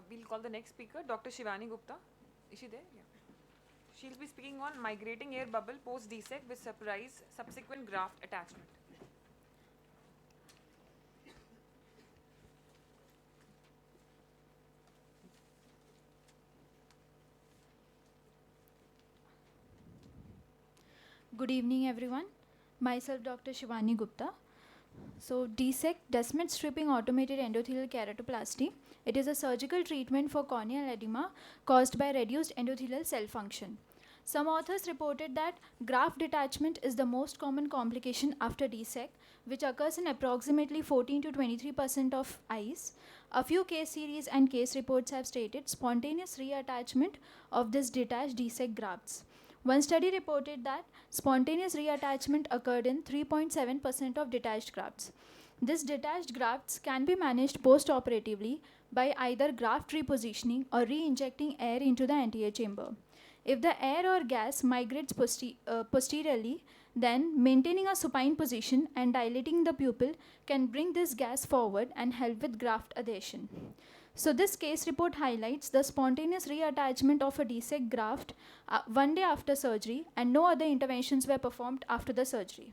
we'll call the next speaker, Dr. Shivani Gupta. Is she there? Yeah. She'll be speaking on migrating air bubble post DSAEK with surprise subsequent graft attachment. Good evening, everyone. Myself, Dr. Shivani Gupta. So, DSAEK, Descemet Stripping Automated Endothelial Keratoplasty. It is a surgical treatment for corneal edema caused by reduced endothelial cell function. Some authors reported that graft detachment is the most common complication after DSAEK, which occurs in approximately 14 to 23% of eyes. A few case series and case reports have stated spontaneous reattachment of this detached DSAEK grafts. One study reported that spontaneous reattachment occurred in 3.7% of detached grafts. These detached grafts can be managed post-operatively by either graft repositioning or re-injecting air into the anterior chamber. If the air or gas migrates posteriorly, then maintaining a supine position and dilating the pupil can bring this gas forward and help with graft adhesion. So this case report highlights the spontaneous reattachment of a DSAEK graft one day after surgery, and no other interventions were performed after the surgery.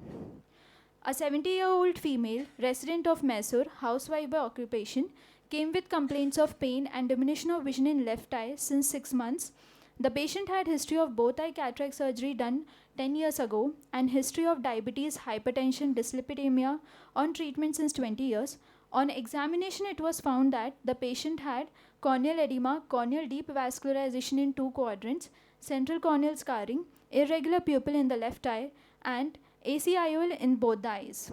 A 70-year-old female, resident of Mysore, housewife by occupation, came with complaints of pain and diminution of vision in left eye since 6 months. The patient had history of both eye cataract surgery done 10 years ago and history of diabetes, hypertension, dyslipidemia on treatment since 20 years. On examination, it was found that the patient had corneal edema, corneal deep vascularization in 2 quadrants, central corneal scarring, irregular pupil in the left eye, and ACIOL in both the eyes.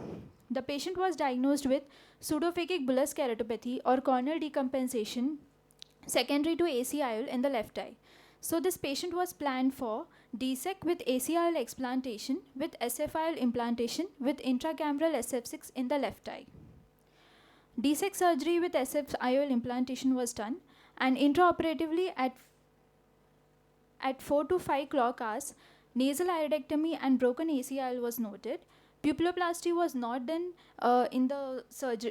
The patient was diagnosed with pseudophakic bullous keratopathy or corneal decompensation secondary to ACIOL in the left eye. So this patient was planned for DSAEK with ACIOL explantation with SFIOL implantation with intracameral SF6 in the left eye. DSAEK surgery with SFIOL implantation was done, and intraoperatively at 4 to 5 clock hours, nasal iodectomy and broken ACIOL was noted. Pupilloplasty was not done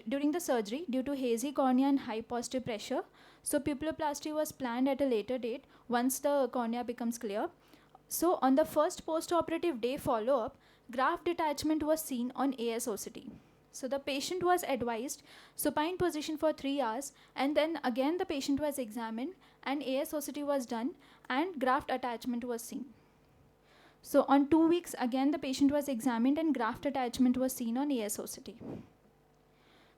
during the surgery due to hazy cornea and high positive pressure. So pupilloplasty was planned at a later date once the cornea becomes clear. So on the first post-operative day follow-up, graft detachment was seen on ASOCT. So the patient was advised supine position for 3 hours, and then again the patient was examined and ASOCT was done and graft attachment was seen. So on 2 weeks again the patient was examined and graft attachment was seen on ASOCT.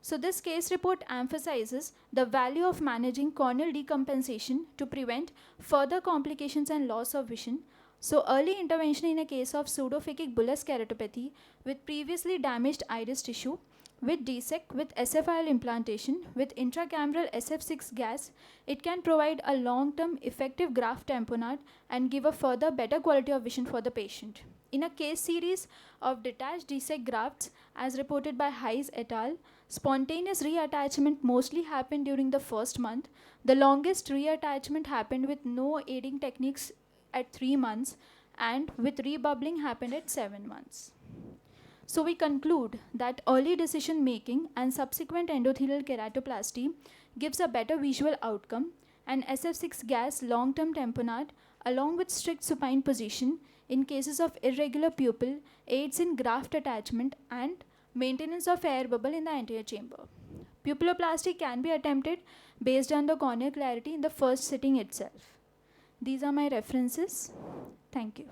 So this case report emphasizes the value of managing corneal decompensation to prevent further complications and loss of vision. So early intervention in a case of pseudophakic bullous keratopathy with previously damaged iris tissue with DSAEK with SFIOL implantation with intracameral SF6 gas, it can provide a long-term effective graft tamponade and give a further better quality of vision for the patient. In a case series of detached DSAEK grafts as reported by Hyde et al., spontaneous reattachment mostly happened during the first month. The longest reattachment happened with no aiding techniques at 3 months, and with rebubbling happened at 7 months. So we conclude that early decision making and subsequent endothelial keratoplasty gives a better visual outcome, and SF6 gas long-term tamponade along with strict supine position in cases of irregular pupil aids in graft attachment and maintenance of air bubble in the anterior chamber. Pupilloplasty can be attempted based on the corneal clarity in the first sitting itself. These are my references. Thank you.